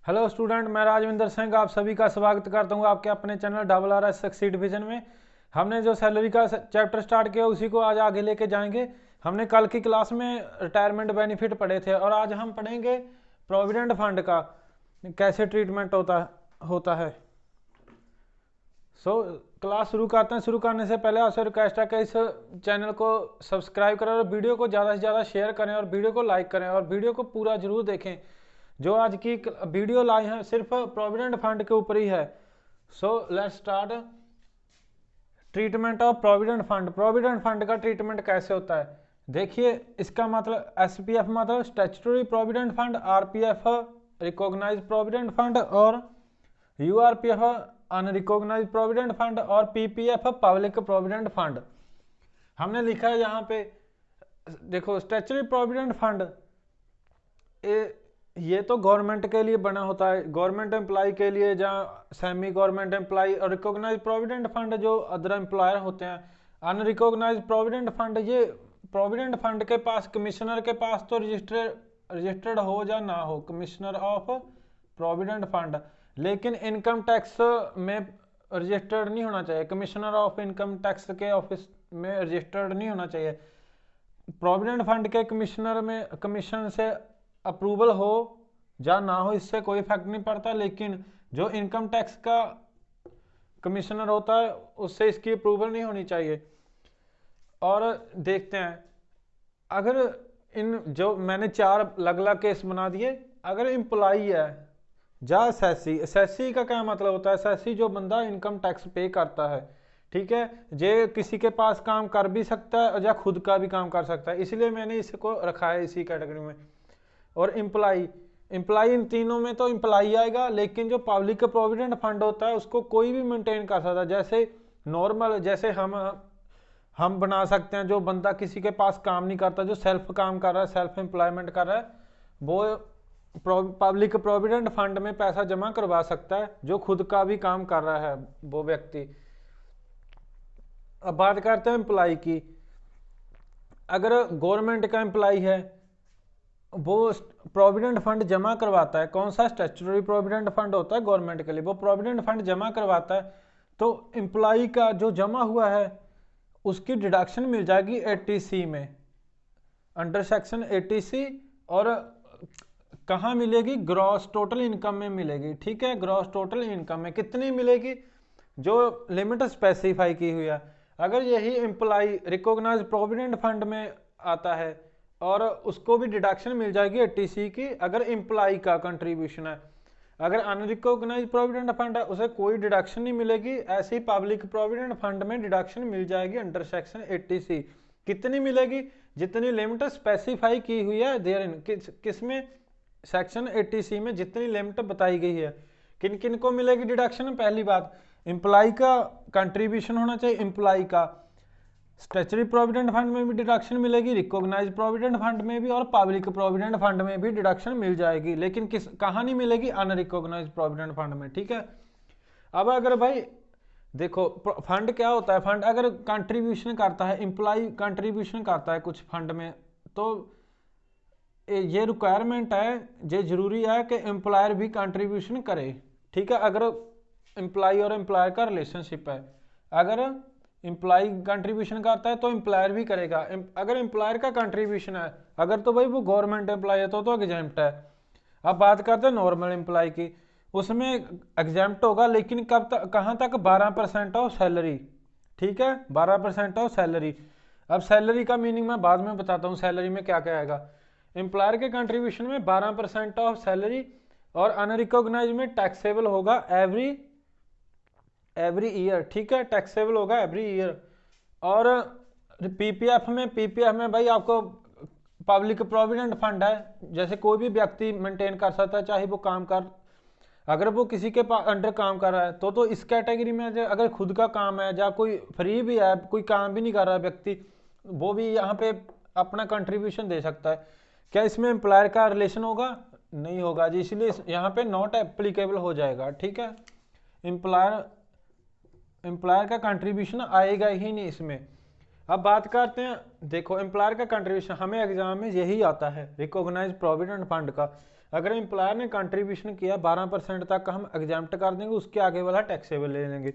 Hello student, मैं राजविंदर सिंह आप सभी का स्वागत करता हूं आपके अपने चैनल RRS सक्सीड विजन में। हमने जो सैलरी का चैप्टर स्टार्ट किया उसी को आज आगे लेके जाएंगे। हमने कल की क्लास में रिटायरमेंट बेनिफिट पढ़े थे और आज हम पढ़ेंगे प्रोविडेंट फंड का कैसे ट्रीटमेंट होता है। क्लास शुरू करते हैं। शुरू करने से पहले आपसे रिक्वेस्ट है कि इस चैनल को सब्सक्राइब करें और वीडियो को ज़्यादा से ज़्यादा शेयर करें और वीडियो को लाइक करें और वीडियो को पूरा जरूर देखें। जो आज की वीडियो लाई है सिर्फ प्रोविडेंट फंड के ऊपर ही है। Let's start. Treatment of provident fund. Provident fund का ट्रीटमेंट कैसे होता है देखिए। इसका मतलब SPF मतलब statutory provident fund, RPF recognised provident fund और URPF अनरिकॉग्नाइज्ड प्रोविडेंट फंड और PPF पब्लिक प्रोविडेंट फंड। हमने लिखा है यहाँ पे, देखो स्टैट्यूटरी प्रोविडेंट फंड ये तो गवर्नमेंट के लिए बना होता है, गवर्नमेंट एम्प्लॉय के लिए, जहाँ सेमी गवर्नमेंट एम्प्लॉय। और रिकॉग्नाइज प्रोविडेंट फंड जो अदर एम्प्लॉयर होते हैं। अनरिकॉग्नाइज प्रोविडेंट फंड, ये प्रोविडेंट फंड के पास, कमिश्नर के पास तो रजिस्टर्ड हो या ना हो, कमिश्नर ऑफ प्रोविडेंट फंड, लेकिन इनकम टैक्स में रजिस्टर्ड नहीं होना चाहिए। कमिश्नर ऑफ इनकम टैक्स के ऑफिस में रजिस्टर्ड नहीं होना चाहिए। प्रोविडेंट फंड के कमिश्नर में कमीशन से अप्रूवल हो या ना हो इससे कोई इफेक्ट नहीं पड़ता, लेकिन जो इनकम टैक्स का कमिश्नर होता है उससे इसकी अप्रूवल नहीं होनी चाहिए। और देखते हैं, अगर इन जो मैंने 4 अलग अलग केस बना दिए। अगर एम्प्लॉई है या एसएससी का क्या मतलब होता है? एसएससी जो बंदा इनकम टैक्स पे करता है, ठीक है, जे किसी के पास काम कर भी सकता है या खुद का भी काम कर सकता है, इसलिए मैंने इसको रखा है इसी कैटेगरी में। और एम्प्लॉई, इन तीनों में तो एम्प्लॉई आएगा, लेकिन जो पब्लिक प्रोविडेंट फंड होता है उसको कोई भी मेंटेन कर सकता है। जैसे नॉर्मल, जैसे हम बना सकते हैं, जो बंदा किसी के पास काम नहीं करता, जो सेल्फ काम कर रहा है, सेल्फ एम्प्लॉयमेंट कर रहा है, वो पब्लिक प्रोविडेंट फंड में पैसा जमा करवा सकता है, जो खुद का भी काम कर रहा है वो व्यक्ति। अब बात करते हैं एम्प्लॉय की। अगर गवर्नमेंट का एम्प्लॉय है, वो प्रोविडेंट फंड जमा करवाता है। कौन सा? स्टैट्यूटरी प्रोविडेंट फंड होता है गवर्नमेंट के लिए, वो प्रोविडेंट फंड जमा करवाता है। तो एम्प्लॉय का जो जमा हुआ है उसकी डिडक्शन मिल जाएगी 80C में, अंडर सेक्शन 80C। और कहाँ मिलेगी? ग्रॉस टोटल इनकम में मिलेगी, ठीक है। ग्रॉस टोटल इनकम में कितनी मिलेगी? जो लिमिट स्पेसिफाई की हुई है। अगर यही एम्प्लॉय रिकॉग्नाइज्ड प्रोविडेंट फंड में आता है और उसको भी डिडक्शन मिल जाएगी 80C की, अगर एम्प्लॉय का कंट्रीब्यूशन है। अगर अनरिकॉग्नाइज्ड प्रोविडेंट फंड है उसे कोई डिडक्शन नहीं मिलेगी। ऐसे ही पब्लिक प्रोविडेंट फंड में डिडक्शन मिल जाएगी अंडर सेक्शन 80C। कितनी मिलेगी? जितनी लिमिट स्पेसिफाई की हुई है देयर इन, किसमें? सेक्शन 80C में जितनी लिमिट बताई गई है। किन किन को मिलेगी डिडक्शन? पहली बात, एम्प्लॉय का कंट्रीब्यूशन होना चाहिए, एम्प्लॉय का। स्टैट्यूटरी प्रोविडेंट फंड में भी डिडक्शन मिलेगी, रिकॉग्नाइज्ड प्रोविडेंट फंड में भी, और पब्लिक प्रोविडेंट फंड में भी डिडक्शन मिल जाएगी, लेकिन कहाँ नहीं मिलेगी? अनरिकॉग्नाइज्ड प्रोविडेंट फंड में, ठीक है। अब अगर भाई देखो, फंड क्या होता है? फंड अगर कंट्रीब्यूशन करता है, एम्प्लॉय कंट्रीब्यूशन करता है कुछ फंड में, तो ये रिक्वायरमेंट है, ये जरूरी है कि एम्प्लॉयर भी कंट्रीब्यूशन करे, ठीक है। अगर एम्प्लॉय और एम्प्लॉयर का रिलेशनशिप है, अगर एम्प्लॉय कंट्रीब्यूशन करता है तो एम्प्लॉयर भी करेगा। अगर एम्प्लॉयर का कंट्रीब्यूशन है, अगर तो भाई वो गवर्नमेंट एम्प्लॉय है तो एग्जेम्प्ट है। अब बात करते हैं नॉर्मल एम्प्लॉय की, उसमें एग्जेम्प्ट होगा, लेकिन कब तक, कहाँ तक? 12% ऑफ सैलरी, ठीक है, 12% ऑफ सैलरी। अब सैलरी का मीनिंग मैं बाद में बताता हूँ, सैलरी में क्या क्या आएगा। एम्प्लॉयर के कंट्रीब्यूशन में 12% ऑफ सैलरी, और अनरिकॉग्नाइज में टैक्सेबल होगा एवरी ईयर, ठीक है, टैक्सेबल होगा एवरी ईयर। और पीपीएफ में भाई आपको पब्लिक प्रोविडेंट फंड है, जैसे कोई भी व्यक्ति मेंटेन कर सकता है, चाहे वो काम कर, अगर वो किसी के अंडर काम कर रहा है तो इस कैटेगरी में, अगर खुद का काम है या कोई फ्री भी है, कोई काम भी नहीं कर रहा व्यक्ति, वो भी यहाँ पे अपना कंट्रीब्यूशन दे सकता है। क्या इसमें एम्प्लॉयर का रिलेशन होगा? नहीं होगा जी, इसलिए यहाँ पे नॉट एप्लीकेबल हो जाएगा, ठीक है। एम्प्लॉयर का कंट्रीब्यूशन आएगा ही नहीं इसमें। अब बात करते हैं, देखो एम्प्लॉयर का कंट्रीब्यूशन हमें एग्जाम में यही आता है, रिकॉग्नाइज प्रोविडेंट फंड का। अगर एम्प्लॉयर ने कंट्रीब्यूशन किया 12% तक हम एग्जाम्प्ट कर देंगे, उसके आगे वाला टैक्सेबल ले लेंगे।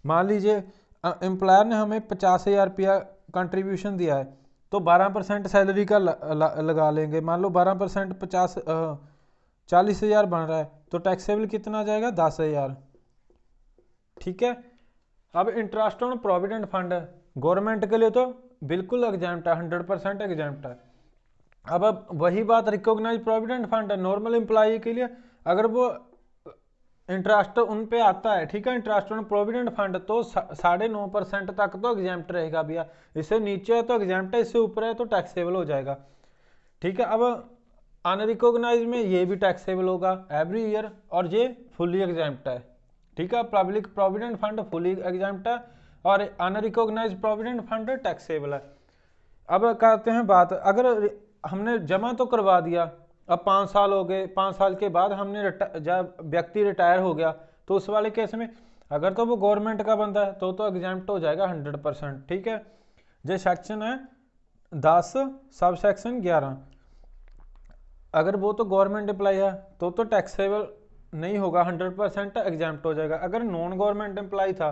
मान लीजिए एम्प्लॉयर ने हमें 50,000 रुपया कंट्रीब्यूशन दिया है, तो 12% सैलरी का लगा लेंगे। मान लो 12% 40,000 बन रहा है, तो टैक्सेबल कितना आ जाएगा 10,000। ठीक है। अब interest on provident fund government के लिए तो बिल्कुल एग्जाम्प्ट है, 100% एग्जाम्प्ट है। अब वही बात रिकॉग्नाइज प्रोविडेंट फंड है नॉर्मल एम्प्लॉई के लिए, अगर वो इंटरेस्ट उन पे आता है, ठीक है, इंटरेस्ट ऑन प्रोविडेंट फंड, तो 9.5% तक तो एग्जाम्प्ट रहेगा भैया। इससे नीचे है तो एग्जाम्प्ट है, इससे ऊपर है तो टैक्सेबल हो जाएगा। ठीक है। अब अनरिकॉग्नाइज में ये भी टैक्सेबल होगा एवरी ईयर, और ये फुली एग्जाम्प्ट है। ठीक है। Public provident fund fully exempt है और अनरिकॉग्नाइज प्रोविडेंट फंड टैक्सेबल है। अब करते हैं बात, अगर हमने जमा तो करवा दिया, अब 5 साल हो गए, 5 साल के बाद हमने जब व्यक्ति रिटायर हो गया, तो उस वाले केस में अगर तो वो गवर्नमेंट का बंदा है तो एग्जाम्प्ट हो जाएगा 100%। ठीक है। जो सेक्शन है 10 सब सेक्शन 11, अगर वो तो गवर्नमेंट एम्प्लॉय है तो टैक्सेबल नहीं होगा, 100% एग्जाम्प्ट हो जाएगा। अगर नॉन गवर्नमेंट एम्प्लॉय था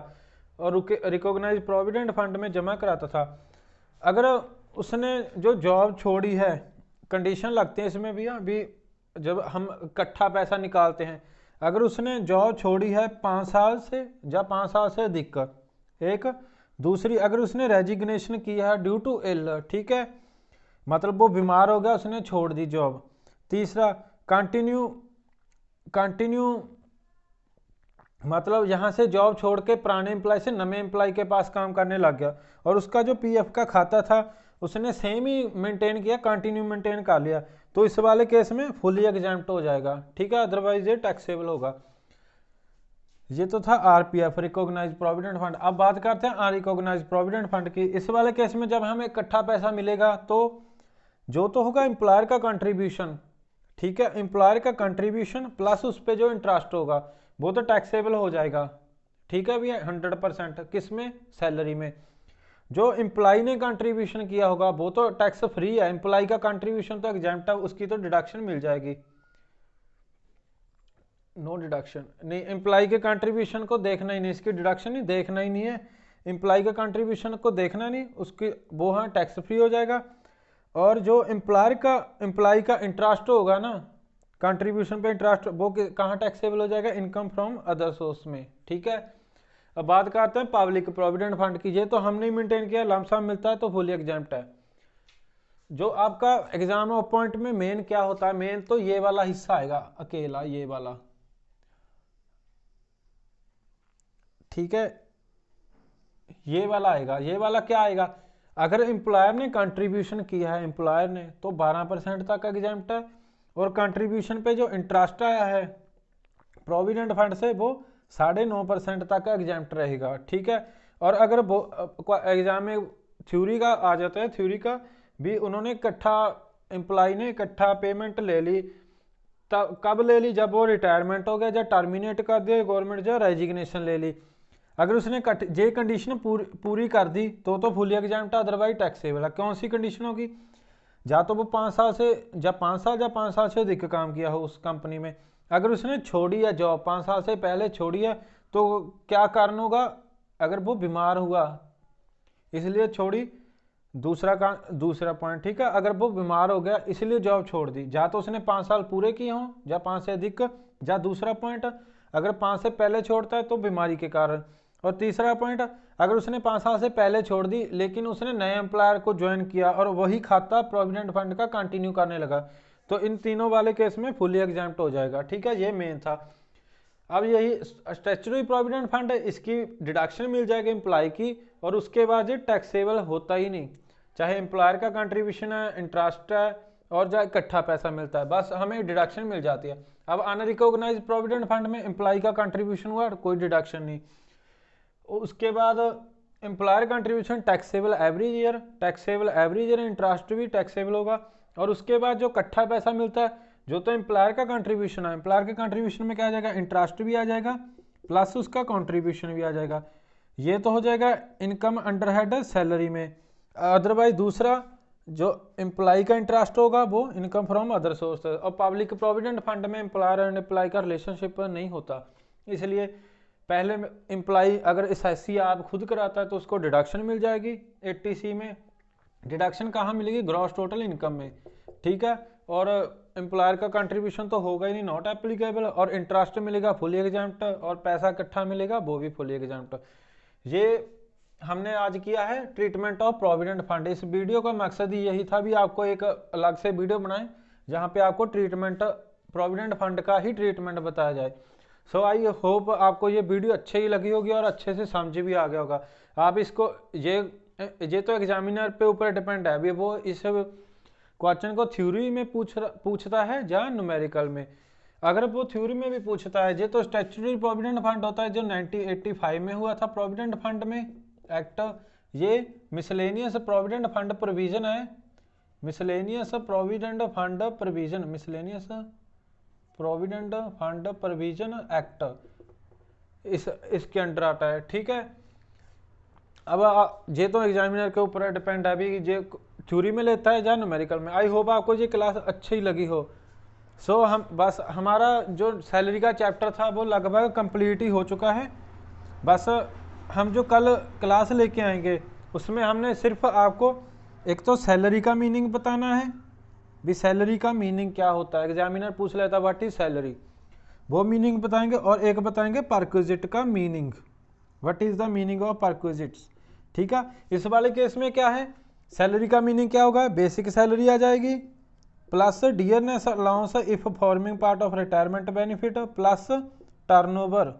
और रिकॉग्नाइज प्रोविडेंट फंड में जमा कराता था, अगर उसने जो जॉब छोड़ी है, कंडीशन लगते हैं इसमें भी, अभी जब हम इकट्ठा पैसा निकालते हैं, अगर उसने जॉब छोड़ी है 5 साल से या 5 साल से अधिक, एक दूसरी अगर उसने रेजिग्नेशन किया है ड्यू टू इल, ठीक है, मतलब वो बीमार हो गया, उसने छोड़ दी जॉब। तीसरा कंटिन्यू मतलब यहाँ से जॉब छोड़ के पुराने एम्प्लॉय से नए एम्प्लॉय के पास काम करने लग गया, और उसका जो पीएफ का खाता था उसने सेम ही मेंटेन किया, कंटिन्यू मेंटेन कर लिया, तो इस वाले केस में फुली एग्जाम्प्ट हो जाएगा। ठीक है। अदरवाइज ये टैक्सेबल होगा। ये तो था आरपीएफ रिकॉग्नाइज प्रोविडेंट फंड। अब बात करते हैं अनरिकॉग्नाइज प्रोविडेंट फंड की। इस वाले केस में जब हमें इकट्ठा पैसा मिलेगा तो जो तो होगा एम्प्लॉयर का कंट्रीब्यूशन, ठीक है, एम्प्लॉयर का कंट्रीब्यूशन प्लस उस पर जो इंटरेस्ट होगा वो तो टैक्सेबल हो जाएगा। ठीक है भैया 100%। किस में? सैलरी में। जो एम्प्लॉय ने कंट्रीब्यूशन किया होगा वो तो टैक्स फ्री है, एम्प्लॉय का कंट्रीब्यूशन तो एग्जाम्प्ट है, उसकी तो डिडक्शन मिल जाएगी। नो डिडक्शन नहीं, एम्प्लॉय के कंट्रीब्यूशन को देखना ही नहीं, इसकी डिडक्शन नहीं देखना ही नहीं है, एम्प्लॉय का कंट्रीब्यूशन को देखना नहीं, उसकी वो हाँ टैक्स फ्री हो जाएगा। और जो एम्प्लॉय का इंटरेस्ट होगा ना, कंट्रीब्यूशन पे इंटरेस्ट, वो कहाँ टैक्सेबल हो जाएगा? इनकम फ्रॉम अदर सोर्स में। ठीक है। अब बात करते हैं पब्लिक प्रोविडेंट फंड की। ये तो हमने मेंटेन किया, लमसम मिलता है तो फुली एग्जाम्प्ट है। जो आपका एग्जाम ऑफ पॉइंट में मेन क्या होता है? मेन तो ये वाला हिस्सा आएगा अकेला, ये वाला। ठीक है, ये वाला आएगा। ये वाला क्या आएगा? अगर एम्प्लॉयर ने कंट्रीब्यूशन किया है एम्प्लॉयर ने, तो 12% तक एग्जाम्प्ट है, और कंट्रीब्यूशन पे जो इंटरेस्ट आया है प्रोविडेंट फंड से वो 9.5% तक एग्जाम्प्ट रहेगा। ठीक है। और अगर एग्जाम में थ्योरी का आ जाता है, थ्योरी का भी उन्होंने इकट्ठा, एम्प्लॉय ने इकट्ठा पेमेंट ले ली, तब कब ले ली? जब वो रिटायरमेंट हो गया, जब टर्मिनेट कर दिया गवर्नमेंट, जो रेजिग्नेशन ले ली, अगर उसने जे कंडीशन पूरी कर दी तो फुली एग्जाम्प्ट है, अदरवाइज टैक्सेबल है। कौन सी कंडीशन होगी? या तो वो 5 साल से या 5 साल से अधिक काम किया हो उस कंपनी में। अगर उसने छोड़ी है जॉब, 5 साल से पहले छोड़ी है, तो क्या कारण होगा? अगर वो बीमार हुआ इसलिए छोड़ी, दूसरा पॉइंट। ठीक है। अगर वो बीमार हो गया इसलिए जॉब छोड़ दी, या तो उसने 5 साल पूरे किए हों या 5 से अधिक, या दूसरा पॉइंट अगर 5 से पहले छोड़ता है तो बीमारी के कारण, और तीसरा पॉइंट अगर उसने 5 साल से पहले छोड़ दी लेकिन उसने नए एम्प्लॉयर को ज्वाइन किया और वही खाता प्रोविडेंट फंड का कंटिन्यू करने लगा, तो इन तीनों वाले केस में फुली एग्जाम्प्ट हो जाएगा। ठीक है। ये मेन था। अब यही स्टैट्यूटरी प्रोविडेंट फंड है, इसकी डिडक्शन मिल जाएगी एम्प्लॉय की, और उसके बाद ये टैक्सेबल होता ही नहीं, चाहे एम्प्लॉयर का कंट्रीब्यूशन है, इंटरेस्ट है, और चाहे इकट्ठा पैसा मिलता है, बस हमें डिडक्शन मिल जाती है। अब अनरिकॉग्नाइज प्रोविडेंट फंड में एम्प्लॉय का कंट्रीब्यूशन हुआ, कोई डिडक्शन नहीं। उसके बाद employer contribution taxable every year, interest भी टैक्सेबल होगा। और उसके बाद जो इकट्ठा पैसा मिलता है, जो तो एम्प्लॉयर का कंट्रीब्यूशन है, एम्प्लॉयर के कंट्रीब्यूशन में क्या आ जाएगा? इंटरेस्ट भी आ जाएगा प्लस उसका कंट्रीब्यूशन भी आ जाएगा। ये तो हो जाएगा इनकम अंडर हेड सैलरी में। अदरवाइज दूसरा जो एम्प्लॉय का इंटरेस्ट होगा वो इनकम फ्रॉम अदर सोर्स, और पब्लिक प्रोविडेंट फंड में एम्प्लॉयर एंड एम्प्लॉय का रिलेशनशिप नहीं होता, इसलिए पहले एम्प्लॉय अगर एसआईसी आप खुद कराता है तो उसको डिडक्शन मिल जाएगी 80C में। डिडक्शन कहाँ मिलेगी? ग्रॉस टोटल इनकम में, ठीक है। और एम्प्लॉयर का कंट्रीब्यूशन तो होगा ही नहीं, नॉट एप्लीकेबल, और इंटरेस्ट मिलेगा फुली एग्जाम्प्ट, और पैसा इकट्ठा मिलेगा वो भी फुली एग्जाम्प्ट। ये हमने आज किया है ट्रीटमेंट ऑफ प्रोविडेंट फंड। इस वीडियो का मकसद ही यही था भी आपको एक अलग से वीडियो बनाएं जहाँ पे आपको ट्रीटमेंट प्रोविडेंट फंड का ही ट्रीटमेंट बताया जाए। सो आई होप आपको ये वीडियो अच्छी ही लगी होगी और अच्छे से समझ भी आ गया होगा। आप इसको ये तो एग्जामिनर पे ऊपर डिपेंड है, अभी वो इस क्वेश्चन को थ्योरी में पूछता है या न्यूमेरिकल में। अगर वो थ्योरी में भी पूछता है, ये तो स्टैट्यूटरी प्रोविडेंट फंड होता है जो 1985 में हुआ था प्रोविडेंट फंड में एक्ट। ये मिसलेनियस प्रोविडेंट फंड प्रोविजन है, miscellaneous provident fund provision, miscellaneous provident fund provision act इसके अंडर आता है, ठीक है। अब ये तो एग्जामिनर के ऊपर डिपेंड है अभी ये थ्योरी में लेता है या न्यूमेरिकल में। आई होप आपको ये क्लास अच्छी लगी हो। सो हम बस हमारा जो सैलरी का चैप्टर था वो लगभग कंप्लीट ही हो चुका है। बस हम जो कल क्लास लेके आएंगे उसमें हमने सिर्फ आपको एक तो सैलरी का मीनिंग बताना है, भी सैलरी का मीनिंग क्या होता है, एग्जामिनर पूछ लेता व्हाट इज सैलरी, वो मीनिंग बताएंगे, और एक बताएंगे परक्विजिट का meaning, what is the meaning of perquisites, ठीक है। इस वाले केस में क्या है, सैलरी का मीनिंग क्या होगा, बेसिक सैलरी आ जाएगी plus dearness allowance if forming part of retirement benefit plus turnover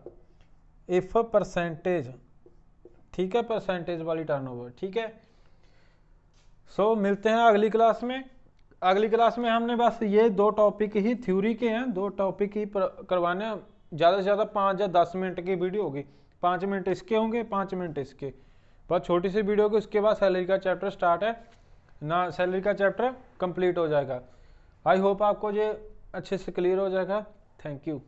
if percentage, ठीक है, परसेंटेज वाली टर्नओवर, ठीक है। सो मिलते हैं अगली क्लास में। अगली क्लास में हमने बस ये 2 टॉपिक ही थ्योरी के हैं, 2 टॉपिक ही करवाने, ज़्यादा से ज़्यादा 5 या 10 मिनट की वीडियो होगी, 5 मिनट इसके होंगे 5 मिनट इसके, बहुत छोटी सी वीडियो होगी। उसके बाद सैलरी का चैप्टर स्टार्ट है ना, सैलरी का चैप्टर कंप्लीट हो जाएगा। आई होप आपको ये अच्छे से क्लियर हो जाएगा। Thank you.